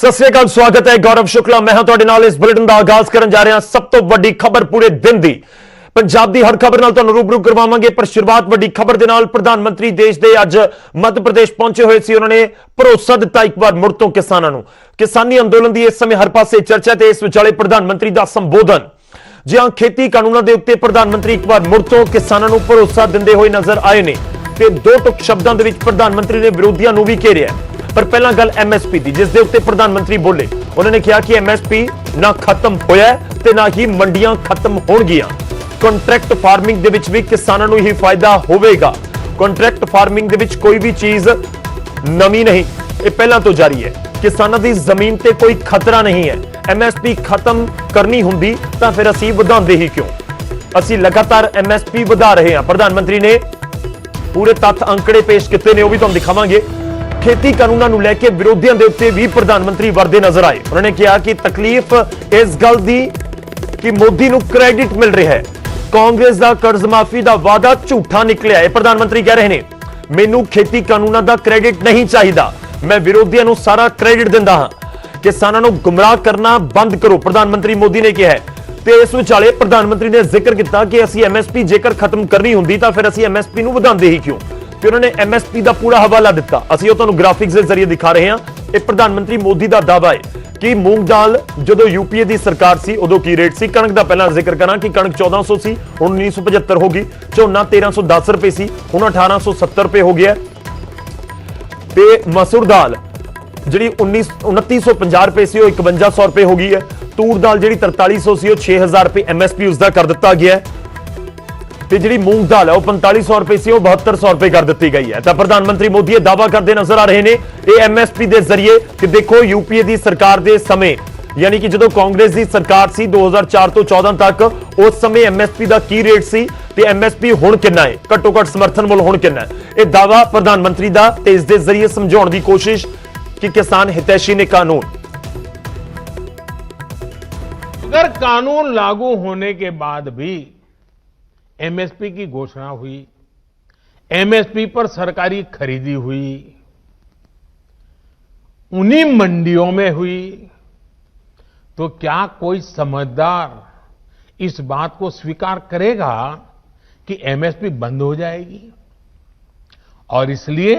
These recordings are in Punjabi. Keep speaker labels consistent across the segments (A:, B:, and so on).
A: सत श्री अकाल, स्वागत है। गौरव शुक्ला मैं हां ਤੁਹਾਡੇ ਨਾਲ। इस बुलेटिन का आगाज करन जा रहे हैं सब तो बड़ी खबर पूरे दिन दी। पंजाब की हर खबर नाल तुहानूं रूबरू करवावांगे, पर शुरुआत बड़ी खबर दे नाल। प्रधानमंत्री देश दे अज मध्य प्रदेश पहुंचे हुए सी। उन्होंने भरोसा दिता एक बार मुड़ तो किसानां नूं। किसानी अंदोलन की इस समय हर पासे चर्चा ते इस विचाले प्रधानमंत्री का संबोधन। जी हां, खेती कानूनों के उत्ते प्रधानमंत्री एक बार मुड़ तो किसानां नूं भरोसा दिंदे होए नजर आए ने ते दो टुक शब्दां दे विच प्रधानमंत्री ने विरोधियों नूं भी घेरिया। पर पहला गल एमएसपी की, जिस दे उत्ते प्रधानमंत्री बोले। उन्होंने कहा कि एमएसपी ना खत्म होया ते ना ही मंडियां खत्म होणगियां। कॉन्ट्रैक्ट फार्मिंग दे विच भी किसानां नूं ही फायदा होवेगा। कॉन्ट्रैक्ट फार्मिंग दे विच कोई भी चीज नवी नहीं, ये पहला तो जारी है। किसानां दी जमीन ते कोई खतरा नहीं है। एमएसपी खत्म करनी हुंदी तां फिर असीं वधांदे ही क्यों? असीं लगातार एमएसपी वधा रहे हैं। प्रधानमंत्री ने पूरे तत्थ अंकड़े पेश किए ने, वो भी तुहानूं दिखावांगे। खेती कानूनों को लैके विरोधियों के उत्ते भी प्रधानमंत्री वरदे नजर आए। उन्होंने कहा कि तकलीफ इस गल दी कि मोदी को क्रेडिट मिल रहा है। कांग्रेस का कर्ज माफी का वादा झूठा निकलिया है। प्रधानमंत्री कह रहे हैं, मैनू खेती कानूनों का क्रेडिट नहीं चाहिए, मैं विरोधियों को सारा क्रेडिट दिंदा हां। किसानों को गुमराह करना बंद करो, प्रधानमंत्री मोदी ने कहा है। तो इस विचाले प्रधानमंत्री ने जिक्र किया कि असीं एमएसपी जेकर खत्म करनी हुंदी तां फिर असीं एमएसपी नूं वधांदे ही क्यों? फिर उन्होंने एमएसपी का पूरा हवाला दिता। असीं वो तुहानूं ग्राफिक्स के जरिए दिखा रहे हैं। यह प्रधानमंत्री मोदी का दावा है कि मूंग दाल जो यूपीए की सरकार सी उदों की रेट सी। कणक का पहला जिक्र करा कि कणक 1400 सी, हुण 1975 होगी। झोना 1310 रुपए सी, हुण 1870 रुपए हो गया। ते मसूर दाल जी 2950 रुपए सी, 5100 रुपए हो गई है। तूर दाल जी 4300 सी, 6000 रुपए एमएसपी उसका कर दिता गया है। जी मूंग दाल है 4500 रुपए सी, 7200 रुपए कर दी गई है। तो प्रधानमंत्री मोदी दावा करते नजर आ रहे हैं ये एमएसपी के जरिए कि देखो यूपीए की सरकार के समय, यानी कि जो कांग्रेस की सरकार सी 2004 तो 14 तक, उस समय एमएसपी का की रेट सी ते एमएसपी हुण कितना है, घट्टो घट समर्थन मुल हुण कितना है। यह दावा प्रधानमंत्री का ते इस दे जरिए समझाउण की कोशिश कि किसान हितैषी ने कानून।
B: अगर कानून लागू होने के बाद भी एमएसपी की घोषणा हुई, एमएसपी पर सरकारी खरीदी हुई, उन्हीं मंडियों में हुई, तो क्या कोई समझदार इस बात को स्वीकार करेगा कि एमएसपी बंद हो जाएगी? और इसलिए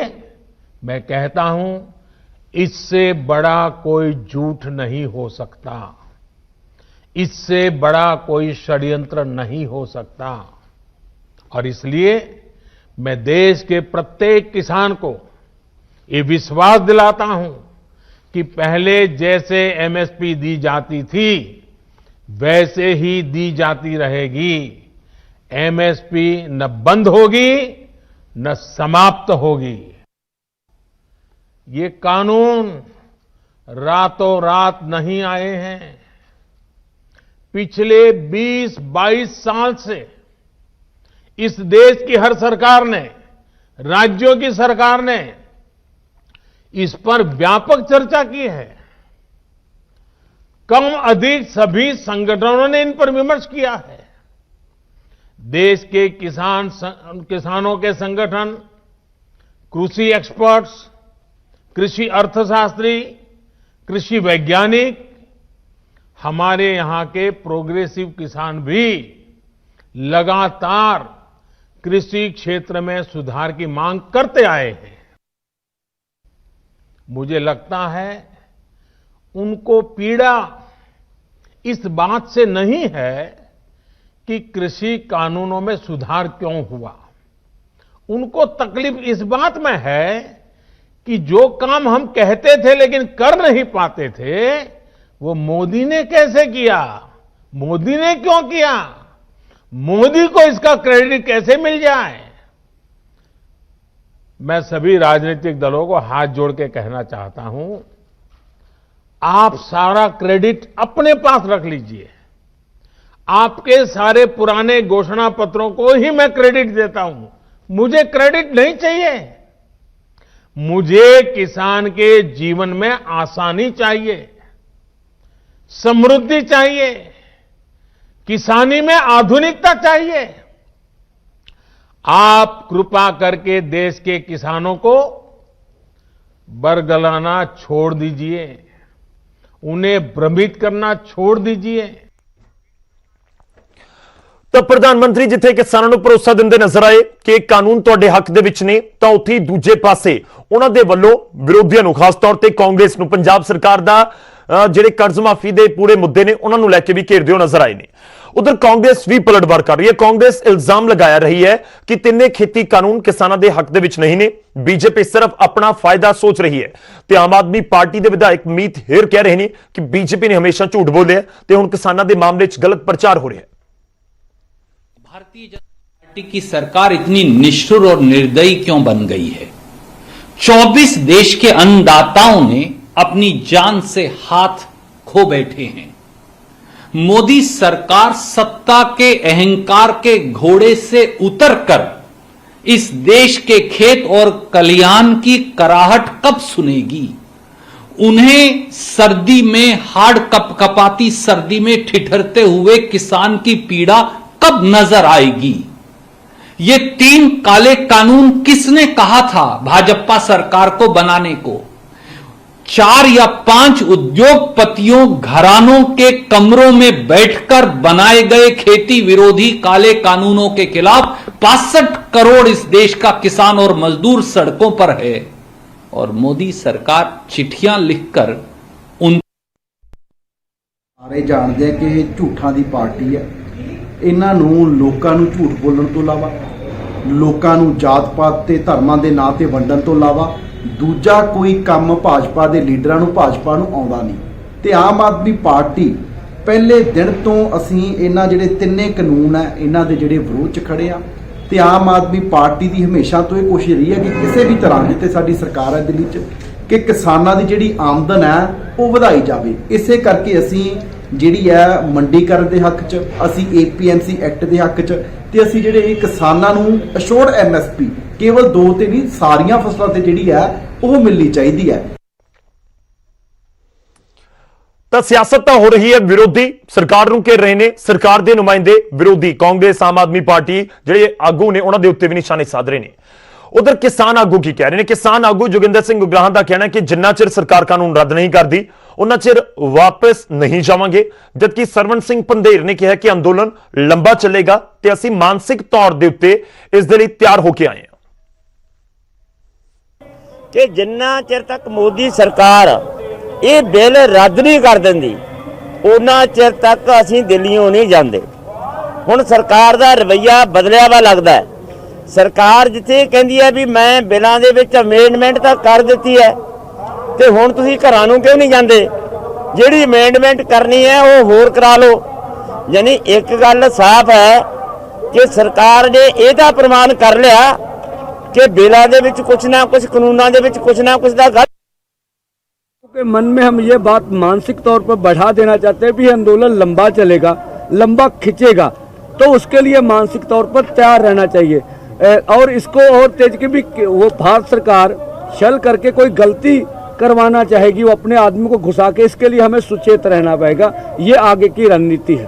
B: मैं कहता हूं, इससे बड़ा कोई झूठ नहीं हो सकता, इससे बड़ा कोई षड्यंत्र नहीं हो सकता। और इसलिए मैं देश के प्रत्येक किसान को ये विश्वास दिलाता हूं कि पहले जैसे एमएसपी दी जाती थी वैसे ही दी जाती रहेगी। एमएसपी न बंद होगी न समाप्त होगी। ये कानून रातों रात नहीं आए हैं। पिछले 20-22 साल से इस देश की हर सरकार ने, राज्यों की सरकार ने इस पर व्यापक चर्चा की है। कम अधिक सभी संगठनों ने इन पर विमर्श किया है। देश के किसानों के संगठन, कृषि एक्सपर्ट्स, कृषि अर्थशास्त्री, कृषि वैज्ञानिक, हमारे यहां के प्रोग्रेसिव किसान भी लगातार कृषि क्षेत्र में सुधार की मांग करते आए हैं। मुझे लगता है उनको पीड़ा इस बात से नहीं है कि कृषि कानूनों में सुधार क्यों हुआ। उनको तकलीफ इस बात में है कि जो काम हम कहते थे लेकिन कर नहीं पाते थे, वो मोदी ने कैसे किया, मोदी ने क्यों किया, मोदी को इसका क्रेडिट कैसे मिल जाए। मैं सभी राजनीतिक दलों को हाथ जोड़ के कहना चाहता हूं, आप सारा क्रेडिट अपने पास रख लीजिए। आपके सारे पुराने घोषणा पत्रों को ही मैं क्रेडिट देता हूं, मुझे क्रेडिट नहीं चाहिए। मुझे किसान के जीवन में आसानी चाहिए, समृद्धि चाहिए, किसानी में आधुनिकता चाहिए। आप कृपा करके देश के किसानों को बरगलाना छोड़ दीजिए। उन्हें भ्रमित करना छोड़ दीजिए।
A: ਤਾਂ ਪ੍ਰਧਾਨ ਮੰਤਰੀ ਜਿੱਥੇ ਕਿਸਾਨਾਂ ਨੂੰ ਭਰੋਸਾ ਦਿੰਦੇ ਨਜ਼ਰ ਆਏ ਕਿ ਇਹ ਕਾਨੂੰਨ ਤੁਹਾਡੇ ਹੱਕ ਦੇ ਵਿੱਚ ਨੇ, ਤਾਂ ਉੱਥੇ ਹੀ ਦੂਜੇ ਪਾਸੇ ਉਹਨਾਂ ਦੇ ਵੱਲੋਂ ਵਿਰੋਧੀਆਂ ਨੂੰ, ਖਾਸ ਤੌਰ ਤੇ ਕਾਂਗਰਸ ਨੂੰ, ਪੰਜਾਬ ਸਰਕਾਰ ਦਾ ਜਿਹੜੇ ਕਰਜ਼ ਮਾਫੀ ਦੇ ਪੂਰੇ ਮੁੱਦੇ ਨੇ ਉਹਨਾਂ ਨੂੰ ਲੈ ਕੇ ਵੀ ਘੇਰਦੇ ਹੋ ਨਜ਼ਰ ਆਏ ਨੇ। ਉਧਰ ਕਾਂਗਰਸ ਵੀ ਪਲਟਵਾਰ ਕਰ ਰਹੀ ਹੈ। ਕਾਂਗਰਸ ਇਲਜ਼ਾਮ ਲਗਾਇਆ ਰਹੀ ਹੈ ਕਿ ਤਿੰਨੇ ਖੇਤੀ ਕਾਨੂੰਨ ਕਿਸਾਨਾਂ ਦੇ ਹੱਕ ਦੇ ਵਿੱਚ ਨਹੀਂ ਨੇ, ਬੀਜੇਪੀ ਸਿਰਫ ਆਪਣਾ ਫਾਇਦਾ ਸੋਚ ਰਹੀ ਹੈ। ਤੇ ਆਮ ਆਦਮੀ ਪਾਰਟੀ ਦੇ ਵਿਧਾਇਕ ਮੀਤ ਹੇਰ ਕਹਿ ਰਹੇ ਨੇ ਕਿ ਬੀਜੇਪੀ ਨੇ ਹਮੇਸ਼ਾ ਝੂਠ ਬੋਲਿਆ ਤੇ ਹੁਣ ਕਿਸਾਨਾਂ ਦੇ ਮਾਮਲੇ 'ਚ ਗਲਤ ਪ੍ਰਚਾਰ ਹੋ ਰਿਹਾ ਹੈ।
C: भारतीय जनता पार्टी की सरकार इतनी निष्ठुर और निर्दयी क्यों बन गई है? 24 देश के अन्नदाताओं ने अपनी जान से हाथ खो बैठे हैं। मोदी सरकार सत्ता के अहंकार के घोड़े से उतरकर इस देश के खेत और कल्याण की कराहट कब सुनेगी? उन्हें सर्दी में हाड़ कपकपाती सर्दी में ठिठुरते हुए किसान की पीड़ा कब नजर आएगी? ये 3 काले कानून किसने कहा था भाजपा सरकार को बनाने को? 4 या 5 उद्योगपतियों घरानों के कमरों में बैठकर बनाए गए खेती विरोधी काले कानूनों के खिलाफ 65 करोड़ इस देश का किसान और मजदूर सड़कों पर है और मोदी सरकार चिट्ठियां लिखकर उन
D: ਸਾਰੇ ਜਾਣਦੇ ਆ ਕਿ ਇਹ ਝੂਠਾਂ ਦੀ ਪਾਰਟੀ ਹੈ। ਇਹਨਾਂ ਨੂੰ ਲੋਕਾਂ ਨੂੰ ਝੂਠ ਬੋਲਣ ਤੋਂ ਇਲਾਵਾ, ਲੋਕਾਂ ਨੂੰ ਜਾਤ ਪਾਤ ਤੇ ਧਰਮਾਂ ਦੇ ਨਾਂ ਤੇ ਵੰਡਣ ਤੋਂ ਇਲਾਵਾ ਦੂਜਾ ਕੋਈ ਕੰਮ ਭਾਜਪਾ ਦੇ ਲੀਡਰਾਂ ਨੂੰ, ਭਾਜਪਾ ਨੂੰ ਆਉਂਦਾ ਨਹੀਂ। ਤੇ ਆਮ ਆਦਮੀ ਪਾਰਟੀ ਪਹਿਲੇ ਦਿਨ ਤੋਂ ਅਸੀਂ ਇਹਨਾਂ ਜਿਹੜੇ ਤਿੰਨੇ ਕਾਨੂੰਨ ਹੈ ਇਹਨਾਂ ਦੇ ਜਿਹੜੇ ਵਿਰੋਧ 'ਚ ਖੜੇ ਆ। ਤੇ ਆਮ ਆਦਮੀ ਪਾਰਟੀ ਦੀ ਹਮੇਸ਼ਾ ਤੋਂ ਇਹ ਕੋਸ਼ਿਸ਼ ਰਹੀ ਹੈ ਕਿ ਕਿਸੇ ਵੀ ਤਰ੍ਹਾਂ ਜਿੱਥੇ ਸਾਡੀ ਸਰਕਾਰ ਹੈ ਦਿੱਲੀ 'ਚ ਕਿ ਕਿਸਾਨਾਂ ਦੀ ਜਿਹੜੀ ਆਮਦਨ ਹੈ ਉਹ ਵਧਾਈ ਜਾਵੇ। ਇਸੇ ਕਰਕੇ ਅਸੀਂ ਜਿਹੜੀ ਹੈ ਮੰਡੀਕਰਨ ਦੇ ਹੱਕ 'ਚ, ਅਸੀਂ APMC ਐਕਟ ਦੇ ਹੱਕ 'ਚ, ਤੇ ਅਸੀਂ ਜਿਹੜੇ ਕਿਸਾਨਾਂ ਨੂੰ ਅਸ਼ੋਰਡ MSP ਕੇਵਲ 2 ਤੇ ਨਹੀਂ ਸਾਰੀਆਂ ਫਸਲਾਂ ਤੇ ਜਿਹੜੀ ਹੈ ਉਹ ਮਿਲਣੀ ਚਾਹੀਦੀ ਹੈ।
A: ਤਾਂ ਸਿਆਸਤ ਤਾਂ ਹੋ ਰਹੀ ਹੈ, ਵਿਰੋਧੀ ਸਰਕਾਰ ਨੂੰ ਘੇਰ ਰਹੇ ਨੇ, ਸਰਕਾਰ ਦੇ ਨੁਮਾਇੰਦੇ ਵਿਰੋਧੀ ਕਾਂਗਰਸ, ਆਮ ਆਦਮੀ ਪਾਰਟੀ ਜਿਹੜੇ ਆਗੂ ਨੇ ਉਹਨਾਂ ਦੇ ਉੱਤੇ ਵੀ ਨਿਸ਼ਾਨੇ ਸਾਧ ਰਹੇ ਨੇ। ਉਧਰ ਕਿਸਾਨ ਆਗੂ ਕੀ ਕਹਿ ਰਹੇ ਨੇ? ਕਿਸਾਨ ਆਗੂ ਜੋਗਿੰਦਰ ਸਿੰਘ ਉਗਰਾਹਾਂ ਦਾ ਕਹਿਣਾ ਹੈ ਕਿ ਜਿੰਨਾ ਚਿਰ ਸਰਕਾਰ ਕਾਨੂੰਨ ਰੱਦ ਨਹੀਂ ਕਰਦੀ ਉਹਨਾਂ ਚਿਰ ਵਾਪਸ ਨਹੀਂ ਜਾਵਾਂਗੇ, ਜਦਕਿ ਸਰਵਣ ਸਿੰਘ ਪੰਧੇਰ ਨੇ ਕਿਹਾ ਕਿ ਅੰਦੋਲਨ ਲੰਬਾ ਚੱਲੇਗਾ ਤੇ ਅਸੀਂ ਮਾਨਸਿਕ ਤੌਰ ਦੇ ਉੱਤੇ ਇਸ ਦੇ ਲਈ ਤਿਆਰ ਹੋ ਕੇ ਆਏ ਹਾਂ।
E: ਕਿ ਜਿੰਨਾ ਚਿਰ ਤੱਕ ਮੋਦੀ ਸਰਕਾਰ ਇਹ ਬਿੱਲ ਰੱਦ ਨਹੀਂ ਕਰ ਦਿੰਦੀ ਉਹਨਾਂ ਚਿਰ ਤੱਕ ਅਸੀਂ ਦਿੱਲੀੋਂ ਨਹੀਂ ਜਾਂਦੇ। ਹੁਣ ਸਰਕਾਰ ਦਾ ਰਵੱਈਆ ਬਦਲਿਆ ਵਾ ਲੱਗਦਾ ਹੈ। ਸਰਕਾਰ ਜਿੱਥੇ ਕਹਿੰਦੀ ਹੈ ਵੀ ਮੈਂ ਬਿੱਲਾਂ ਦੇ ਵਿੱਚ ਅਮੈਂਡਮੈਂਟ ਤਾਂ ਕਰ ਦਿੱਤੀ ਹੈ ਤੇ ਹੁਣ ਤੁਸੀਂ ਘਰਾਂ ਨੂੰ ਕਿਉਂ ਨਹੀਂ ਜਾਂਦੇ? ਜਿਹੜੀ ਅਮੈਂਡਮੈਂਟ ਕਰਨੀ ਹੈ ਉਹ ਹੋਰ ਕਰਾ ਲਓ। ਯਾਨੀ ਇੱਕ ਗੱਲ ਸਾਫ਼ ਹੈ ਕਿ ਸਰਕਾਰ ਨੇ ਇਹਦਾ ਪ੍ਰਮਾਣ ਕਰ ਲਿਆ कि बिला दे विच कुछ ना कुछ, कानूना दे विच कुछ ना कुछ दा गलत
F: के मन में हम ये बात मानसिक तौर पर बढ़ा देना चाहते हैं भी आंदोलन लंबा चलेगा, लंबा खिंचेगा, तो उसके लिए मानसिक तौर पर तैयार रहना चाहिए। और इसको और तेज की भी वो भारत सरकार छल करके कोई गलती करवाना चाहेगी, वो अपने आदमी को घुसा के, इसके लिए हमें सुचेत रहना पड़ेगा। ये आगे की रणनीति है।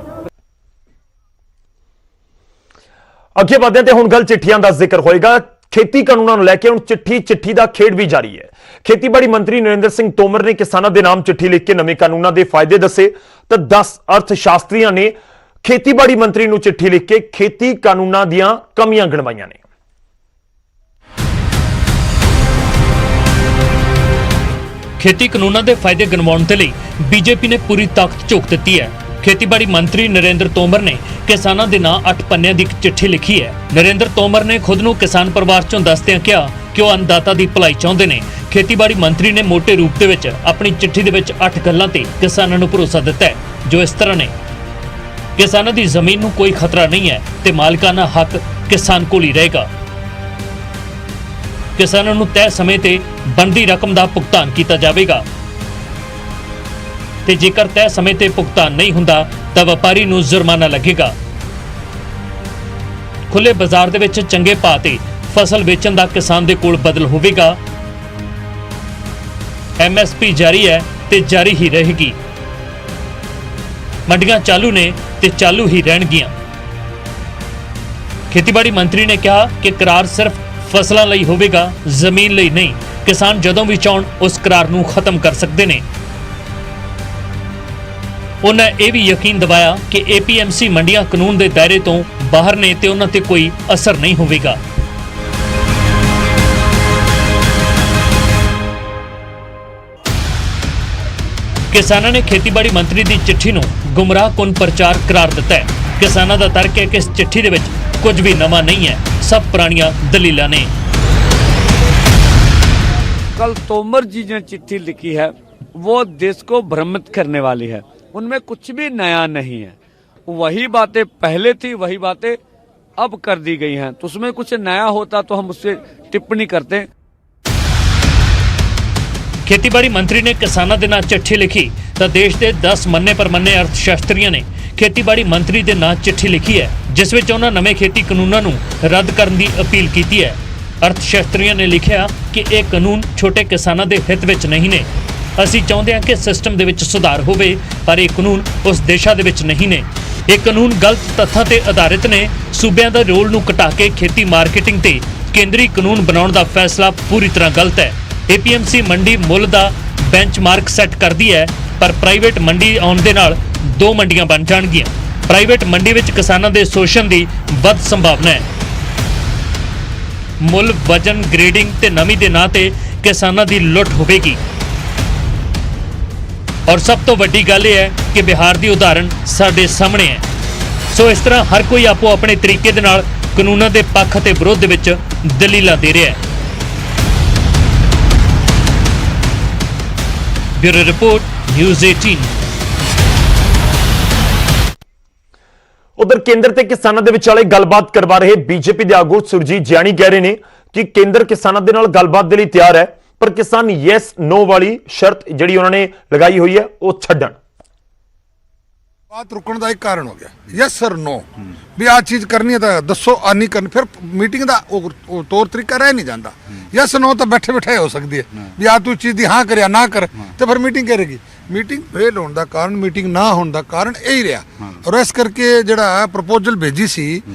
A: ਅੱਗੇ ਵਧਦੇ ਤੇ ਹੁਣ ਗੱਲ ਚਿੱਠੀਆਂ ਦਾ ਜ਼ਿਕਰ ਹੋਏਗਾ। ਖੇਤੀ ਕਾਨੂੰਨਾਂ ਨੂੰ ਲੈ ਕੇ ਹੁਣ ਚਿੱਠੀ ਦਾ ਖੇਡ ਵੀ ਜਾਰੀ ਹੈ। ਖੇਤੀਬਾੜੀ ਮੰਤਰੀ ਨਰਿੰਦਰ ਸਿੰਘ ਤੋਮਰ ਨੇ ਕਿਸਾਨਾਂ ਦੇ ਨਾਮ ਚਿੱਠੀ ਲਿਖ ਕੇ ਨਵੇਂ ਕਾਨੂੰਨਾਂ ਦੇ ਫਾਇਦੇ ਦੱਸੇ, ਤਾਂ 10 ਅਰਥ ਸ਼ਾਸਤਰੀਆਂ ਨੇ ਖੇਤੀਬਾੜੀ ਮੰਤਰੀ ਨੂੰ ਚਿੱਠੀ ਲਿਖ ਕੇ ਖੇਤੀ ਕਾਨੂੰਨਾਂ ਦੀਆਂ ਕਮੀਆਂ ਗਿਣਵਾਈਆਂ ਨੇ।
G: ਖੇਤੀ ਕਾਨੂੰਨਾਂ ਦੇ ਫਾਇਦੇ ਗਿਣਵਾਉਣ ਦੇ ਲਈ ਬੀਜੇਪੀ ਨੇ ਪੂਰੀ ਤਾਕਤ ਝੋਕ ਦਿੱਤੀ ਹੈ। ਖੇਤੀਬਾੜੀ ਮੰਤਰੀ ਨਰਿੰਦਰ ਤੋਮਰ ਨੇ ਕਿਸਾਨਾਂ ਦੇ ਨਾਂ 8 ਪੰਨਿਆਂ ਦੀ ਇੱਕ ਚਿੱਠੀ ਲਿਖੀ ਹੈ। ਨਰਿੰਦਰ ਤੋਮਰ ਨੇ ਖੁਦ ਨੂੰ ਕਿਸਾਨ ਪਰਿਵਾਰ ਚੋਂ ਦੱਸਦਿਆਂ ਕਿਹਾ ਕਿ ਉਹ ਅੰਨਦਾਤਾ ਦੀ ਭਲਾਈ ਚਾਹੁੰਦੇ ਨੇ। ਖੇਤੀਬਾੜੀ ਮੰਤਰੀ ਨੇ ਮੋٹے ਰੂਪ ਦੇ ਵਿੱਚ ਆਪਣੀ ਚਿੱਠੀ ਦੇ ਵਿੱਚ 8 ਗੱਲਾਂ ਤੇ ਕਿਸਾਨਾਂ ਨੂੰ ਭਰੋਸਾ ਦਿੱਤਾ ਹੈ, ਜੋ ਇਸ ਤਰ੍ਹਾਂ ਨੇ। ਕਿਸਾਨਾਂ ਦੀ ਜ਼ਮੀਨ ਨੂੰ ਕੋਈ ਖਤਰਾ ਨਹੀਂ ਹੈ ਤੇ ਮਾਲਕਾਨਾ ਹੱਕ ਕਿਸਾਨ ਕੋਲ ਹੀ ਰਹੇਗਾ। ਕਿਸਾਨਾਂ ਨੂੰ ਤੈਅ ਸਮੇਂ ਤੇ ਬਣਦੀ ਰਕਮ ਦਾ ਭੁਗਤਾਨ ਕੀਤਾ ਜਾਵੇਗਾ ਤੇ ਜੇਕਰ ਤੈਅ ਸਮੇਂ ਤੇ ਭੁਗਤਾਨ ਨਹੀਂ ਹੁੰਦਾ ਤਾਂ ਵਪਾਰੀ ਨੂੰ ਜੁਰਮਾਨਾ ਲੱਗੇਗਾ। ਖੁੱਲੇ ਬਾਜ਼ਾਰ ਦੇ ਵਿੱਚ ਚੰਗੇ ਭਾਅ ਤੇ ਫਸਲ ਵੇਚਣ ਦਾ ਕਿਸਾਨ ਦੇ ਕੋਲ ਬਦਲ ਹੋਵੇਗਾ। MSP ਜਾਰੀ ਹੈ ਤੇ ਜਾਰੀ ਹੀ ਰਹੇਗੀ। ਮੰਡੀਆਂ ਚਾਲੂ ਨੇ ਤੇ ਚਾਲੂ ਹੀ ਰਹਿਣਗੀਆਂ। ਖੇਤੀਬਾੜੀ ਮੰਤਰੀ ਨੇ ਕਿਹਾ ਕਿ ਕਰਾਰ ਸਿਰਫ ਫਸਲਾਂ ਲਈ ਹੋਵੇਗਾ, ਜ਼ਮੀਨ ਲਈ ਨਹੀਂ। ਕਿਸਾਨ ਜਦੋਂ ਵੀ ਚਾਹਣ ਉਸ ਕਰਾਰ ਨੂੰ ਖਤਮ ਕਰ ਸਕਦੇ ਨੇ। ਉਹਨਾਂ ਇਹ ਵੀ ਯਕੀਨ ਦਿਵਾਇਆ ਕਿ APMC ਮੰਡੀਆਂ ਕਾਨੂੰਨ ਦੇ ਦਾਇਰੇ ਤੋਂ ਬਾਹਰ ਨੇ ਤੇ ਉਹਨਾਂ ਤੇ ਕੋਈ ਅਸਰ ਨਹੀਂ ਹੋਵੇਗਾ। ਕਿਸਾਨਾਂ ਨੇ ਖੇਤੀਬਾੜੀ ਮੰਤਰੀ ਦੀ ਚਿੱਠੀ ਨੂੰ ਗੁੰਮਰਾਹਕੁਨ ਪ੍ਰਚਾਰ ਕਰਾਰ ਦਿੱਤਾ ਹੈ। ਕਿਸਾਨਾਂ ਦਾ ਤਰਕ ਹੈ ਕਿ ਇਸ ਚਿੱਠੀ ਦੇ ਵਿੱਚ ਕੁਝ ਵੀ ਨਵਾਂ ਨਹੀਂ ਹੈ, ਸਭ ਪੁਰਾਣੀਆਂ ਦਲੀਲਾਂ ਨੇ।
F: कल तोमर जी ने चिट्ठी लिखी है वो देश को भ्रमित करने वाली है, उनमें कुछ भी नया नहीं है। वही बातें पहले थी, वही बातें अब कर दी गई हैं, तो उसमें कुछ नया होता तो हम उससे टिप्पणी करते।
G: ਖੇਤੀਬਾੜੀ ਮੰਤਰੀ ਨੇ ਕਿਸਾਨਾਂ ਦੇ ਨਾਂ ਚਿੱਠੀ ਲਿਖੀ ਤਾਂ ਦੇਸ਼ ਦੇ 10 ਮੰਨੇ ਪਰਮੰਨੇ ਅਰਥ ਸ਼ਾਸਤਰੀਆਂ ਨੇ ਖੇਤੀਬਾੜੀ ਮੰਤਰੀ ਦੇ ਨਾਂ ਚਿੱਠੀ ਲਿਖੀ ਹੈ, ਜਿਸ ਵਿੱਚ ਉਹਨਾਂ ਨਵੇਂ ਖੇਤੀ ਕਾਨੂੰਨਾਂ ਨੂੰ ਰੱਦ ਕਰਨ ਦੀ ਅਪੀਲ ਕੀਤੀ ਹੈ। ਅਰਥ ਸ਼ਾਸਤਰੀਆਂ ਨੇ ਲਿਖਿਆ ਕਿ ਇਹ ਕਾਨੂੰਨ ਛੋਟੇ ਕਿਸਾਨਾਂ ਦੇ ਹਿੱਤ ਵਿੱਚ ਨਹੀਂ ਨੇ। ਅਸੀਂ ਚਾਹੁੰਦੇ ਹਾਂ ਕਿ ਸਿਸਟਮ ਦੇ ਵਿੱਚ ਸੁਧਾਰ ਹੋਵੇ, ਪਰ ਇਹ ਕਾਨੂੰਨ ਉਸ ਦਿਸ਼ਾ ਦੇ ਵਿੱਚ ਨਹੀਂ ਨੇ। ਇਹ ਕਾਨੂੰਨ ਗਲਤ ਤੱਥਾਂ ਤੇ ਆਧਾਰਿਤ ਨੇ। ਸੂਬਿਆਂ ਦਾ ਰੋਲ ਨੂੰ ਘਟਾ ਕੇ ਖੇਤੀ ਮਾਰਕੀਟਿੰਗ ਤੇ ਕੇਂਦਰੀ ਕਾਨੂੰਨ ਬਣਾਉਣ ਦਾ ਫੈਸਲਾ ਪੂਰੀ ਤਰ੍ਹਾਂ ਗਲਤ ਹੈ। APMC ਮੰਡੀ ਮੁੱਲ ਦਾ ਬੈਂਚਮਾਰਕ ਸੈੱਟ ਕਰਦੀ ਹੈ, ਪਰ ਪ੍ਰਾਈਵੇਟ ਮੰਡੀ ਆਉਣ ਦੇ ਨਾਲ ਦੋ ਮੰਡੀਆਂ ਬਣ ਜਾਣਗੀਆਂ। ਪ੍ਰਾਈਵੇਟ ਮੰਡੀ ਵਿੱਚ ਕਿਸਾਨਾਂ ਦੇ ਸ਼ੋਸ਼ਣ ਦੀ ਵੱਧ ਸੰਭਾਵਨਾ ਹੈ। ਮੁੱਲ, ਵਜਨ, ਗ੍ਰੇਡਿੰਗ ਤੇ ਨਮੀ ਦੇ ਨਾਂ ਤੇ ਕਿਸਾਨਾਂ ਦੀ ਲੁੱਟ ਹੋਵੇਗੀ। ਔਰ ਸਭ ਤੋਂ ਵੱਡੀ ਗੱਲ ਇਹ ਹੈ ਕਿ ਬਿਹਾਰ ਦੀ ਉਦਾਹਰਣ ਸਾਡੇ ਸਾਹਮਣੇ ਹੈ। ਸੋ ਇਸ ਤਰ੍ਹਾਂ ਹਰ ਕੋਈ ਆਪੋ ਆਪਣੇ ਤਰੀਕੇ ਦੇ ਨਾਲ ਕਾਨੂੰਨਾਂ ਦੇ ਪੱਖ ਅਤੇ ਵਿਰੋਧ ਦੇ ਵਿੱਚ ਦਲੀਲਾਂ ਦੇ ਰਿਹਾ ਹੈ। Bureau report, news 18।
A: ਉਧਰ ਕੇਂਦਰ ਤੇ ਕਿਸਾਨਾਂ ਦੇ ਵਿਚਾਲੇ ਗੱਲਬਾਤ ਕਰਵਾ ਰਹੇ ਬੀਜੇਪੀ ਦੇ ਆਗੂ ਸੁਰਜੀਤ ਜਿਆਣੀ ਕਹਿ ਰਹੇ ਨੇ ਕਿ ਕੇਂਦਰ ਕਿਸਾਨਾਂ ਦੇ ਨਾਲ ਗੱਲਬਾਤ ਦੇ ਲਈ ਤਿਆਰ ਹੈ, ਪਰ ਕਿਸਾਨ ਯੈਸ ਨੋ ਵਾਲੀ ਸ਼ਰਤ ਜਿਹੜੀ ਉਹਨਾਂ ਨੇ ਲਗਾਈ ਹੋਈ ਹੈ ਉਹ ਛੱਡਣ।
H: बात रुकने का एक कारण हो गया, यस सर नो भी आ चीज करनी है तो दसो, आ नहीं करनी, फिर मीटिंग का तौर तरीका रह नहीं जाता। यस नो तो बैठे बैठे हो सकती है भी आ तू चीज दी हाँ कर या ना कर, तो फिर मीटिंग करेगी। मीटिंग फेल होने का कारण, मीटिंग ना होने का कारण यही रहा। और इस करके जड़ा प्रपोजल भेजी सी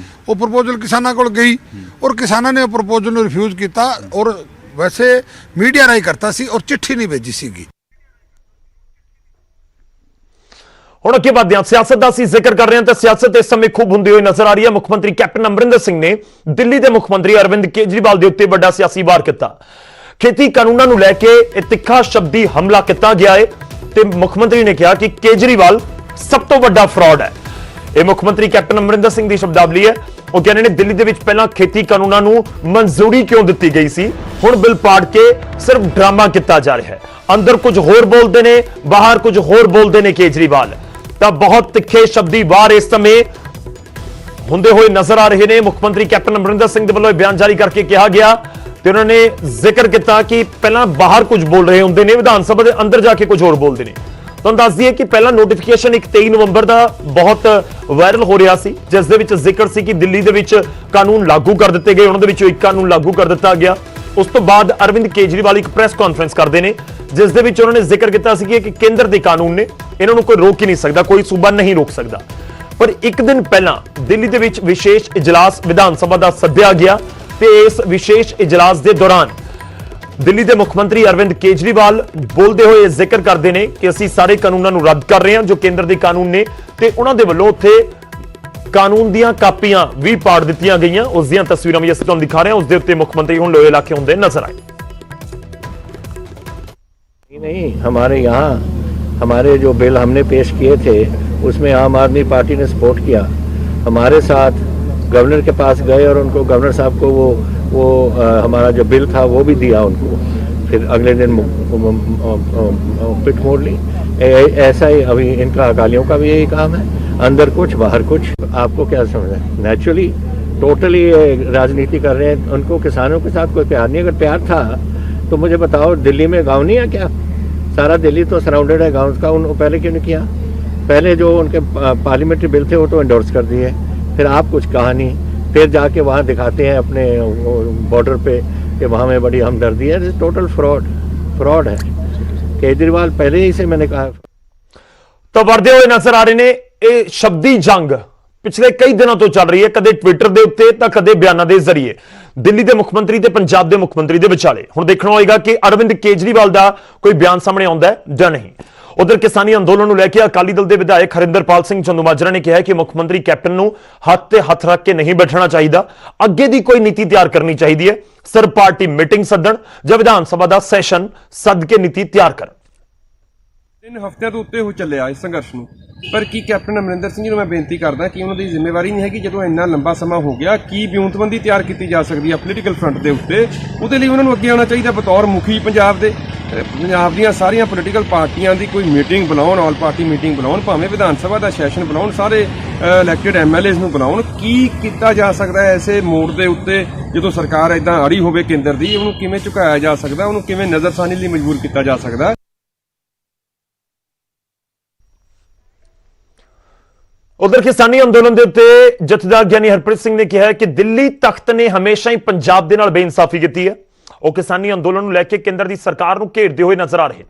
H: वो प्रपोजल किसानों को गई और किसानों ने प्रपोजल रिफ्यूज किया, और वैसे मीडिया राही करता सी और चिट्ठी नहीं भेजी सी।
A: ਹੁਣ ਅੱਗੇ ਵਧਦੇ ਹਾਂ। ਸਿਆਸਤ ਦਾ ਅਸੀਂ ਜ਼ਿਕਰ ਕਰ ਰਹੇ ਹਾਂ ਤਾਂ ਸਿਆਸਤ ਇਸ ਸਮੇਂ ਖੂਬ ਹੁੰਦੀ ਹੋਈ ਨਜ਼ਰ ਆ ਰਹੀ ਹੈ। ਮੁੱਖ ਮੰਤਰੀ ਕੈਪਟਨ ਅਮਰਿੰਦਰ ਸਿੰਘ ਨੇ ਦਿੱਲੀ ਦੇ ਮੁੱਖ ਮੰਤਰੀ ਅਰਵਿੰਦ ਕੇਜਰੀਵਾਲ ਦੇ ਉੱਤੇ ਵੱਡਾ ਸਿਆਸੀ ਵਾਰ ਕੀਤਾ। ਖੇਤੀ ਕਾਨੂੰਨਾਂ ਨੂੰ ਲੈ ਕੇ ਇਹ ਤਿੱਖਾ ਸ਼ਬਦੀ ਹਮਲਾ ਕੀਤਾ ਗਿਆ ਹੈ ਤੇ ਮੁੱਖ ਮੰਤਰੀ ਨੇ ਕਿਹਾ ਕਿ ਕੇਜਰੀਵਾਲ ਸਭ ਤੋਂ ਵੱਡਾ ਫਰਾਡ ਹੈ। ਇਹ ਮੁੱਖ ਮੰਤਰੀ ਕੈਪਟਨ ਅਮਰਿੰਦਰ ਸਿੰਘ ਦੀ ਸ਼ਬਦਾਵਲੀ ਹੈ। ਉਹ ਕਹਿੰਦੇ ਨੇ ਦਿੱਲੀ ਦੇ ਵਿੱਚ ਪਹਿਲਾਂ ਖੇਤੀ ਕਾਨੂੰਨਾਂ ਨੂੰ ਮਨਜ਼ੂਰੀ ਕਿਉਂ ਦਿੱਤੀ ਗਈ ਸੀ, ਹੁਣ ਬਿੱਲ ਪਾੜ ਕੇ ਸਿਰਫ ਡਰਾਮਾ ਕੀਤਾ ਜਾ ਰਿਹਾ ਹੈ। ਅੰਦਰ ਕੁਝ ਹੋਰ ਬੋਲਦੇ ਨੇ, ਬਾਹਰ ਕੁਝ ਹੋਰ ਬੋਲਦੇ ਨੇ ਕੇਜਰੀਵਾਲ। ਤਾਂ ਬਹੁਤ ਤਿੱਖੇ ਸ਼ਬਦੀ ਵਾਰ ਇਸ ਸਮੇਂ ਹੁੰਦੇ ਹੋਏ ਨਜ਼ਰ ਆ ਰਹੇ ਨੇ। ਮੁੱਖ ਮੰਤਰੀ ਕੈਪਟਨ ਅਮਰਿੰਦਰ ਸਿੰਘ ਦੇ ਵੱਲੋਂ ਇਹ ਬਿਆਨ ਜਾਰੀ ਕਰਕੇ ਕਿਹਾ ਗਿਆ ਤੇ ਉਹਨਾਂ ਨੇ ਜ਼ਿਕਰ ਕੀਤਾ ਕਿ ਪਹਿਲਾਂ ਬਾਹਰ ਕੁਝ ਬੋਲ ਰਹੇ ਹੁੰਦੇ ਨੇ, ਵਿਧਾਨ ਸਭਾ ਦੇ ਅੰਦਰ ਜਾ ਕੇ ਕੁਝ ਹੋਰ ਬੋਲਦੇ ਨੇ। ਤੁਹਾਨੂੰ ਦੱਸ ਦਈਏ ਕਿ ਪਹਿਲਾਂ ਨੋਟੀਫਿਕੇਸ਼ਨ 23 ਨਵੰਬਰ ਦਾ ਬਹੁਤ ਵਾਇਰਲ ਹੋ ਰਿਹਾ ਸੀ, ਜਿਸ ਦੇ ਵਿੱਚ ਜ਼ਿਕਰ ਸੀ ਕਿ ਦਿੱਲੀ ਦੇ ਵਿੱਚ ਕਾਨੂੰਨ ਲਾਗੂ ਕਰ ਦਿੱਤੇ ਗਏ। ਉਹਨਾਂ ਦੇ ਵਿੱਚੋਂ ਇੱਕ ਕਾਨੂੰਨ ਲਾਗੂ ਕਰ ਦਿੱਤਾ ਗਿਆ। ਉਸ ਤੋਂ ਬਾਅਦ ਅਰਵਿੰਦ ਕੇਜਰੀਵਾਲ ਇੱਕ ਪ੍ਰੈਸ ਕਾਨਫਰੰਸ ਕਰਦੇ ਨੇ, ਜਿਸ ਦੇ ਵਿੱਚ ਉਹਨਾਂ ਨੇ ਜ਼ਿਕਰ ਕੀਤਾ ਸੀ ਕਿ ਕੇਂਦਰ ਦੇ ਕਾਨੂੰਨ ਨੇ, ਇਹਨਾਂ ਨੂੰ ਕੋਈ ਰੋਕ ਹੀ ਨਹੀਂ ਸਕਦਾ, ਕੋਈ ਸੂਬਾ ਨਹੀਂ ਰੋਕ ਸਕਦਾ। ਪਰ ਇੱਕ ਦਿਨ ਪਹਿਲਾਂ ਦਿੱਲੀ ਦੇ ਵਿੱਚ ਵਿਸ਼ੇਸ਼ ਇਜਲਾਸ ਵਿਧਾਨ ਸਭਾ ਦਾ ਸੱਦਿਆ ਗਿਆ ਤੇ ਇਸ ਵਿਸ਼ੇਸ਼ ਇਜਲਾਸ ਦੇ ਦੌਰਾਨ ਦਿੱਲੀ ਦੇ ਮੁੱਖ ਮੰਤਰੀ ਅਰਵਿੰਦ ਕੇਜਰੀਵਾਲ ਬੋਲਦੇ ਹੋਏ ਜ਼ਿਕਰ ਕਰਦੇ ਨੇ ਕਿ ਅਸੀਂ ਸਾਰੇ ਕਾਨੂੰਨਾਂ ਨੂੰ ਰੱਦ ਕਰ ਰਹੇ ਹਾਂ ਜੋ ਕੇਂਦਰ ਦੇ ਕਾਨੂੰਨ ਨੇ, ਤੇ ਉਹਨਾਂ ਦੇ ਵੱਲੋਂ ਉੱਥੇ ਕਾਨੂੰਨ ਦੀਆਂ ਕਾਪੀਆਂ ਵੀ ਪਾੜ ਦਿੱਤੀਆਂ ਗਈਆਂ। ਉਸ ਦੀਆਂ ਤਸਵੀਰਾਂ ਵੀ ਅਸੀਂ ਤੁਹਾਨੂੰ ਦਿਖਾ ਰਹੇ ਹਾਂ। ਉਸ ਦੇ ਉੱਤੇ ਮੁੱਖ ਮੰਤਰੀ ਹੁਣ ਲੋਏ ਇਲਾਕੇ ਹੁੰਦੇ ਨਜ਼ਰ ਆਏ।
I: नहीं, हमारे यहाँ हमारे जो बिल हमने पेश किए थे उसमें आम आदमी पार्टी ने सपोर्ट किया। हमारे साथ गवर्नर के पास गए और उनको गवर्नर साहब को वो हमारा जो बिल था वो भी दिया उनको। फिर अगले दिन पिट मोड़ ली। ऐसा ही अभी इनका अकालियों का भी यही काम है, अंदर कुछ बाहर कुछ। आपको क्या समझना, नेचुरली टोटली राजनीति कर रहे हैं। उनको किसानों के साथ कोई प्यार नहीं। अगर प्यार था तो मुझे बताओ, दिल्ली में गांव नहीं है क्या? सारा दिल्ली तो सराउंडेड है गांव का। उन पहले क्यों नहीं किया? पहले जो उनके पार्लियामेंटरी बिल थे वो तो एंडोर्स कर दिए, फिर आप कुछ कहा नहीं, फिर जाके वहाँ दिखाते हैं अपने बॉर्डर पे कि वहाँ में बड़ी हमदर्दी है। टोटल फ्रॉड है केजरीवाल, पहले ही से मैंने कहा।
A: तो बढ़ते हुए नजर आ रहे ने ਇਹ ਸ਼ਬਦੀ ਜੰਗ ਪਿਛਲੇ ਕਈ ਦਿਨਾਂ ਤੋਂ ਚੱਲ ਰਹੀ ਹੈ, ਕਦੇ ਟਵਿੱਟਰ ਦੇ ਉੱਤੇ ਤਾਂ ਕਦੇ ਬਿਆਨਾਂ ਦੇ ਜ਼ਰੀਏ ਦਿੱਲੀ ਦੇ ਮੁੱਖ ਮੰਤਰੀ ਤੇ ਪੰਜਾਬ ਦੇ ਮੁੱਖ ਮੰਤਰੀ ਦੇ ਵਿਚਾਲੇ। ਹੁਣ ਦੇਖਣਾ ਹੋਏਗਾ ਕਿ ਅਰਵਿੰਦ ਕੇਜਰੀਵਾਲ ਦਾ ਕੋਈ ਬਿਆਨ ਸਾਹਮਣੇ ਆਉਂਦਾ ਹੈ ਜਾਂ ਨਹੀਂ। ਉਧਰ ਕਿਸਾਨੀ ਅੰਦੋਲਨ ਨੂੰ ਲੈ ਕੇ ਅਕਾਲੀ ਦਲ ਦੇ ਵਿਧਾਇਕ ਹਰਿੰਦਰਪਾਲ ਸਿੰਘ ਚੰਦੂਮਾਜਰਾ ਨੇ ਕਿਹਾ ਕਿ ਮੁੱਖ ਮੰਤਰੀ ਕੈਪਟਨ ਨੂੰ ਹੱਥ ਤੇ ਹੱਥ ਰੱਖ ਕੇ ਨਹੀਂ ਬੈਠਣਾ ਚਾਹੀਦਾ, ਅੱਗੇ ਦੀ ਕੋਈ ਨੀਤੀ ਤਿਆਰ ਕਰਨੀ ਚਾਹੀਦੀ ਹੈ। ਸਰਬ ਪਾਰਟੀ ਮੀਟਿੰਗ ਸੱਦਣ ਜਾਂ ਵਿਧਾਨ ਸਭਾ ਦਾ ਸੈਸ਼ਨ ਸੱਦ ਕੇ ਨੀਤੀ ਤਿਆਰ ਕਰਨ।
J: 3 ਹਫ਼ਤਿਆਂ ਤੋਂ ਉੱਤੇ ਹੋ ਚੱਲਿਆ ਇਸ ਸੰਘਰਸ਼ ਨੂੰ, ਪਰ ਕੀ ਕੈਪਟਨ ਅਮਰਿੰਦਰ ਸਿੰਘ ਜੀ ਨੂੰ ਮੈਂ ਬੇਨਤੀ ਕਰਦਾ ਕਿ ਉਹਨਾਂ ਦੀ ਜ਼ਿੰਮੇਵਾਰੀ ਨਹੀਂ ਹੈਗੀ, ਜਦੋਂ ਇੰਨਾ ਲੰਬਾ ਸਮਾਂ ਹੋ ਗਿਆ, ਕੀ ਵਿਉਂਤਬੰਦੀ ਤਿਆਰ ਕੀਤੀ ਜਾ ਸਕਦੀ ਹੈ ਪੋਲੀਟੀਕਲ ਫਰੰਟ ਦੇ ਉੱਤੇ, ਉਹਦੇ ਲਈ ਉਹਨਾਂ ਨੂੰ ਅੱਗੇ ਆਉਣਾ ਚਾਹੀਦਾ ਬਤੌਰ ਮੁਖੀ ਪੰਜਾਬ ਦੇ। ਪੰਜਾਬ ਦੀਆਂ ਸਾਰੀਆਂ ਪੋਲੀਟੀਕਲ ਪਾਰਟੀਆਂ ਦੀ ਕੋਈ ਮੀਟਿੰਗ ਬੁਲਾਉਣ, ਆਲ ਪਾਰਟੀ ਮੀਟਿੰਗ ਬੁਲਾਉਣ, ਭਾਵੇਂ ਵਿਧਾਨ ਸਭਾ ਦਾ ਸੈਸ਼ਨ ਬੁਲਾਉਣ, ਸਾਰੇ ਇਲੈਕਟਿਡ ਐਮਐਲਏਜ਼ ਨੂੰ ਬੁਲਾਉਣ। ਕੀ ਕੀਤਾ ਜਾ ਸਕਦਾ ਹੈ ਐਸੇ ਮੋੜ ਦੇ ਉੱਤੇ ਜਦੋਂ ਸਰਕਾਰ ਇਦਾਂ ਆੜੀ ਹੋਵੇ ਕੇਂਦਰ ਦੀ, ਉਹਨੂੰ ਕਿਵੇਂ ਝੁਕਾਇਆ ਜਾ ਸਕਦਾ, ਉਹਨੂੰ ਕਿਵੇਂ ਨਜ਼ਰਸਾਨੀ ਲਈ ਮਜਬੂਰ ਕੀਤਾ ਜਾ ਸਕਦਾ।
A: ਉਧਰ ਕਿਸਾਨੀ ਅੰਦੋਲਨ ਦੇ ਉੱਤੇ ਜਥੇਦਾਰ ਗਿਆਨੀ ਹਰਪ੍ਰੀਤ ਸਿੰਘ ਨੇ ਕਿਹਾ ਕਿ ਦਿੱਲੀ ਤਖਤ ਨੇ ਹਮੇਸ਼ਾ ਹੀ ਪੰਜਾਬ ਦੇ ਨਾਲ ਬੇਇਨਸਾਫੀ ਕੀਤੀ ਹੈ। ਉਹ ਕਿਸਾਨੀ ਅੰਦੋਲਨ ਨੂੰ ਲੈ ਕੇ ਕੇਂਦਰ ਦੀ ਸਰਕਾਰ ਨੂੰ ਘੇਰਦੇ ਹੋਏ ਨਜ਼ਰ ਆ ਰਹੇ ਨੇ।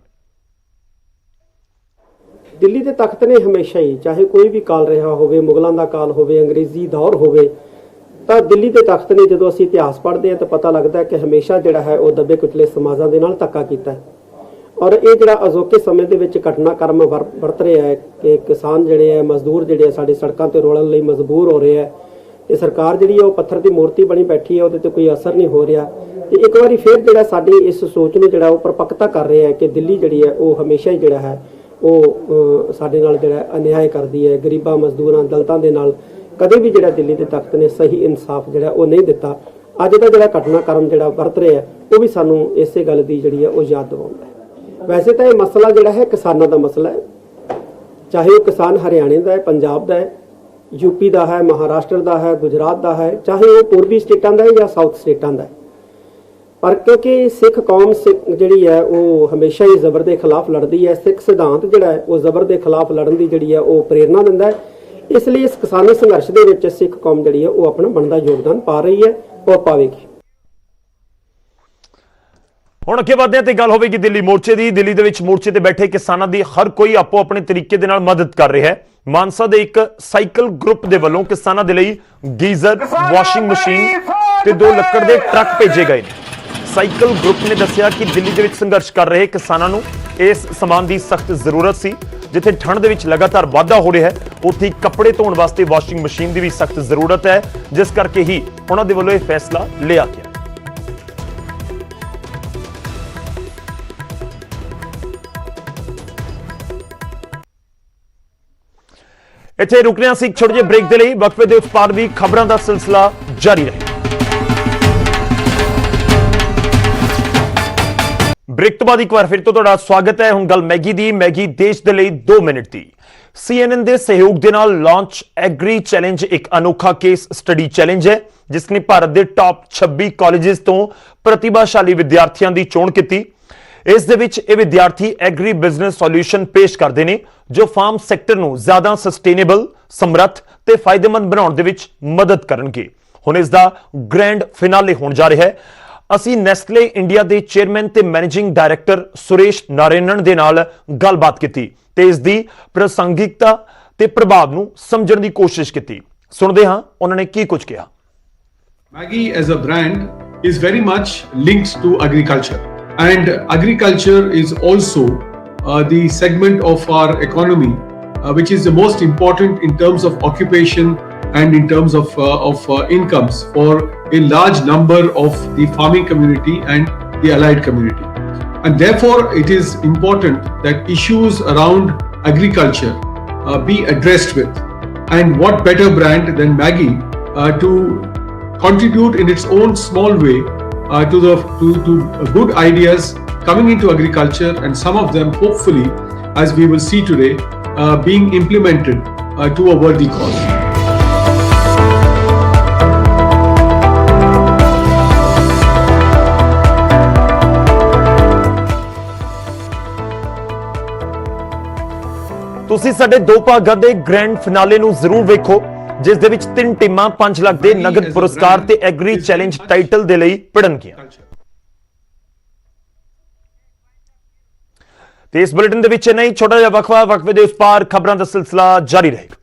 K: ਦਿੱਲੀ ਦੇ ਤਖਤ ਨੇ ਹਮੇਸ਼ਾ ਹੀ, ਚਾਹੇ ਕੋਈ ਵੀ ਕਾਲ ਰਿਹਾ ਹੋਵੇ, ਮੁਗਲਾਂ ਦਾ ਕਾਲ ਹੋਵੇ, ਅੰਗਰੇਜ਼ੀ ਦੌਰ ਹੋਵੇ, ਤਾਂ ਦਿੱਲੀ ਦੇ ਤਖਤ ਨੇ, ਜਦੋਂ ਅਸੀਂ ਇਤਿਹਾਸ ਪੜ੍ਹਦੇ ਹਾਂ ਤਾਂ ਪਤਾ ਲੱਗਦਾ ਹੈ ਕਿ ਹਮੇਸ਼ਾ ਜਿਹੜਾ ਹੈ ਉਹ ਦੱਬੇ ਕੁਚਲੇ ਸਮਾਜਾਂ ਦੇ ਨਾਲ ਧੱਕਾ ਕੀਤਾ ਹੈ। ਔਰ ਇਹ ਜਿਹੜਾ ਅਜੋਕੇ ਸਮੇਂ ਦੇ ਵਿੱਚ ਘਟਨਾਕ੍ਰਮ ਵਰਤ ਰਿਹਾ ਹੈ ਕਿ ਕਿਸਾਨ ਜਿਹੜੇ ਹੈ, ਮਜ਼ਦੂਰ ਜਿਹੜੇ ਆ, ਸਾਡੇ ਸੜਕਾਂ ਤੇ ਰੋਲਣ ਲਈ ਮਜਬੂਰ ਹੋ ਰਹੇ ਹੈ, ਤੇ ਸਰਕਾਰ ਜਿਹੜੀ ਹੈ ਉਹ ਪੱਥਰ ਦੀ ਮੂਰਤੀ ਬਣੀ ਬੈਠੀ ਹੈ, ਉਹਦੇ ਤੇ ਕੋਈ ਅਸਰ ਨਹੀਂ ਹੋ ਰਿਹਾ। ਤੇ ਇੱਕ ਵਾਰੀ ਫਿਰ ਜਿਹੜਾ ਸਾਡੀ ਇਸ ਸੋਚ ਨੂੰ ਜਿਹੜਾ ਉਹ ਪਰਪੱਕਤਾ ਕਰ ਰਿਹਾ ਹੈ ਕਿ ਦਿੱਲੀ ਜਿਹੜੀ ਹੈ ਉਹ ਹਮੇਸ਼ਾ ਹੀ ਜਿਹੜਾ ਹੈ ਉਹ ਸਾਡੇ ਨਾਲ ਜਿਹੜਾ ਅਨਿਆਏ ਕਰਦੀ ਹੈ, ਗਰੀਬਾਂ, ਮਜ਼ਦੂਰਾਂ, ਦਲਿਤਾਂ ਦੇ ਨਾਲ ਕਦੇ ਵੀ ਜਿਹੜਾ ਦਿੱਲੀ ਦੇ ਤਖਤ ਨੇ ਸਹੀ ਇਨਸਾਫ ਜਿਹੜਾ ਉਹ ਨਹੀਂ ਦਿੱਤਾ। ਅੱਜ ਦਾ ਜਿਹੜਾ ਘਟਨਾਕ੍ਰਮ ਜਿਹੜਾ ਵਰਤ ਰਿਹਾ ਉਹ ਵੀ ਸਾਨੂੰ ਇਸੇ ਗੱਲ ਦੀ ਜਿਹੜੀ ਹੈ ਉਹ ਯਾਦ ਦਿਵਾਉਂਦਾ ਹੈ। ਵੈਸੇ ਤਾਂ ਇਹ ਮਸਲਾ ਜਿਹੜਾ ਹੈ ਕਿਸਾਨਾਂ ਦਾ ਮਸਲਾ ਹੈ, ਚਾਹੇ ਉਹ ਕਿਸਾਨ ਹਰਿਆਣੇ ਦਾ ਹੈ, ਪੰਜਾਬ ਦਾ ਹੈ, ਯੂਪੀ ਦਾ ਹੈ, ਮਹਾਰਾਸ਼ਟਰ ਦਾ ਹੈ, ਗੁਜਰਾਤ ਦਾ ਹੈ, ਚਾਹੇ ਉਹ ਪੂਰਬੀ ਸਟੇਟਾਂ ਦਾ ਹੈ ਜਾਂ ਸਾਊਥ ਸਟੇਟਾਂ ਦਾ ਹੈ। ਪਰ ਕਿਉਂਕਿ ਸਿੱਖ ਕੌਮ ਜਿਹੜੀ ਹੈ ਉਹ ਹਮੇਸ਼ਾ ਹੀ ਜ਼ਬਰ ਦੇ ਖਿਲਾਫ ਲੜਦੀ ਹੈ, ਸਿੱਖ ਸਿਧਾਂਤ ਜਿਹੜਾ ਹੈ ਉਹ ਜ਼ਬਰ ਦੇ ਖਿਲਾਫ ਲੜਨ ਦੀ ਜਿਹੜੀ ਹੈ ਉਹ ਪ੍ਰੇਰਨਾ ਦਿੰਦਾ ਹੈ। ਇਸ ਲਈ ਇਸ ਕਿਸਾਨੀ ਸੰਘਰਸ਼ ਦੇ ਵਿੱਚ ਸਿੱਖ ਕੌਮ ਜਿਹੜੀ ਹੈ ਉਹ ਆਪਣਾ ਬਣਦਾ ਯੋਗਦਾਨ ਪਾ ਰਹੀ ਹੈ ਔਰ ਪਾਵੇਗੀ।
A: ਹੁਣ ਅੱਗੇ ਵਧਦੇ ਹਾਂ ਤੇ ਗੱਲ ਹੋਵੇਗੀ ਦਿੱਲੀ ਮੋਰਚੇ ਦੀ। ਦਿੱਲੀ ਦੇ ਵਿੱਚ ਮੋਰਚੇ ਤੇ ਬੈਠੇ ਕਿਸਾਨਾਂ ਦੀ ਹਰ ਕੋਈ ਆਪੋ ਆਪਣੇ ਤਰੀਕੇ ਦੇ ਨਾਲ ਮਦਦ ਕਰ ਰਿਹਾ ਹੈ। ਮਾਨਸਾ ਦੇ ਇੱਕ ਸਾਈਕਲ ਗਰੁੱਪ ਦੇ ਵੱਲੋਂ ਕਿਸਾਨਾਂ ਦੇ ਲਈ ਗੀਜ਼ਰ, ਵਾਸ਼ਿੰਗ ਮਸ਼ੀਨ ਤੇ 2 ਲੱਕੜ ਦੇ ਟਰੱਕ ਭੇਜੇ ਗਏ ਨੇ। ਸਾਈਕਲ ਗਰੁੱਪ ਨੇ ਦੱਸਿਆ ਕਿ ਦਿੱਲੀ ਦੇ ਵਿੱਚ ਸੰਘਰਸ਼ ਕਰ ਰਹੇ ਕਿਸਾਨਾਂ ਨੂੰ ਇਸ ਸਮਾਨ ਦੀ ਸਖਤ ਜ਼ਰੂਰਤ ਸੀ। ਜਿੱਥੇ ਠੰਡ ਦੇ ਵਿੱਚ ਲਗਾਤਾਰ ਵਾਧਾ ਹੋ ਰਿਹਾ ਹੈ, ਉੱਥੇ ਕੱਪੜੇ ਧੋਣ ਵਾਸਤੇ ਵਾਸ਼ਿੰਗ ਮਸ਼ੀਨ ਦੀ ਵੀ ਸਖਤ ਜ਼ਰੂਰਤ ਹੈ, ਜਿਸ ਕਰਕੇ ਹੀ ਉਹਨਾਂ ਦੇ ਵੱਲੋਂ ਇਹ ਫੈਸਲਾ ਲਿਆ ਗਿਆ। ਇੱਥੇ ਰੁਕਣਾ ਸੀ ਇੱਕ ਛੋਟੇ ਜਿਹੇ ਬ੍ਰੇਕ ਦੇ ਲਈ। ਵਕਫੇ ਦੇ ਉਤਪਾਦ ਵੀ ਖਬਰਾਂ ਦਾ ਸਿਲਸਿਲਾ ਜਾਰੀ ਰਹੇ। ਬ੍ਰੇਕ ਤੋਂ ਬਾਅਦ ਇੱਕ ਵਾਰ ਫਿਰ ਤੋਂ ਤੁਹਾਡਾ ਸਵਾਗਤ ਹੈ। ਹੁਣ ਗੱਲ ਮੈਗੀ ਦੀ। ਮੈਗੀ ਦੇਸ਼ ਦੇ ਲਈ 2 ਮਿੰਟ ਦੀ। CNN ਦੇ ਸਹਿਯੋਗ ਦੇ ਨਾਲ ਲਾਂਚ ਐਗਰੀ ਚੈਲੰਜ ਇੱਕ ਅਨੋਖਾ ਕੇਸ ਸਟੱਡੀ ਚੈਲੰਜ ਹੈ, ਜਿਸ ਨੇ ਭਾਰਤ ਦੇ ਟਾਪ 26 ਕਾਲਜਿਸ ਤੋਂ ਪ੍ਰਤਿਭਾਸ਼ਾਲੀ ਵਿਦਿਆਰਥੀਆਂ ਦੀ ਚੋਣ ਕੀਤੀ। ਇਸ ਦੇ ਵਿੱਚ ਇਹ ਵਿਦਿਆਰਥੀ ਐਗਰੀ ਬਿਜ਼ਨਸ ਸੋਲੂਸ਼ਨ ਪੇਸ਼ ਕਰਦੇ ਨੇ ਜੋ ਫਾਰਮ ਸੈਕਟਰ ਨੂੰ ਜ਼ਿਆਦਾ ਸਸਟੇਨੇਬਲ, ਸਮਰੱਥ ਤੇ ਫਾਇਦੇਮੰਦ ਬਣਾਉਣ ਦੇ ਵਿੱਚ ਮਦਦ ਕਰਨਗੇ। ਹੁਣ ਇਸ ਦਾ ਗ੍ਰੈਂਡ ਫਿਨਾਲੇ ਹੋਣ ਜਾ ਰਿਹਾ ਹੈ। ਅਸੀਂ ਨੈਸਲੇ ਇੰਡੀਆ ਦੇ ਚੇਅਰਮੈਨ ਤੇ ਮੈਨੇਜਿੰਗ ਡਾਇਰੈਕਟਰ ਸੁਰੇਸ਼ ਨਾਰਾਇਣਨ ਦੇ ਨਾਲ ਗੱਲਬਾਤ ਕੀਤੀ ਤੇ ਇਸ ਦੀ ਪ੍ਰਸੰਗਿਕਤਾ ਤੇ ਪ੍ਰਭਾਵ ਨੂੰ ਸਮਝਣ ਦੀ ਕੋਸ਼ਿਸ਼ ਕੀਤੀ। ਸੁਣਦੇ ਹਾਂ ਉਹਨਾਂ ਨੇ ਕੀ ਕੁਝ ਕਿਹਾ।
L: Maggi as a brand is very much linked to agriculture, and agriculture is also the segment of our economy which is the most important in terms of occupation and in terms of incomes for a large number of the farming community and the allied community. And therefore it is important that issues around agriculture be addressed with. And what better brand than Maggi to contribute in its own small way to good ideas coming into agriculture, and some of them hopefully, as we will see today, being implemented to a worthy cause.
A: ਤੁਸੀਂ ਸਾਡੇ 2 ਭਾਗਾਂ ਦੇ ਗ੍ਰੈਂਡ ਫਿਨਾਲੇ ਨੂੰ ਜ਼ਰੂਰ ਵੇਖੋ, ਜਿਸ ਦੇ ਵਿੱਚ 3 ਟੀਮਾਂ 5 ਲੱਖ ਦੇ ਨਗਦ ਪੁਰਸਕਾਰ ਤੇ ਐਗਰੀ ਚੈਲੰਜ ਟਾਈਟਲ ਦੇ ਲਈ ਭਿੜਨਗੀਆਂ। ਤੇ ਇਸ ਬੁਲੇਟਿਨ ਦੇ ਵਿੱਚ ਨਹੀਂ, ਛੋਟਾ ਜਿਹਾ ਵਕਫਾ, ਵਕਫੇ ਦੇ ਉਸ ਪਾਰ ਖਬਰਾਂ ਦਾ ਸਿਲਸਿਲਾ ਜਾਰੀ ਰਹੇਗਾ।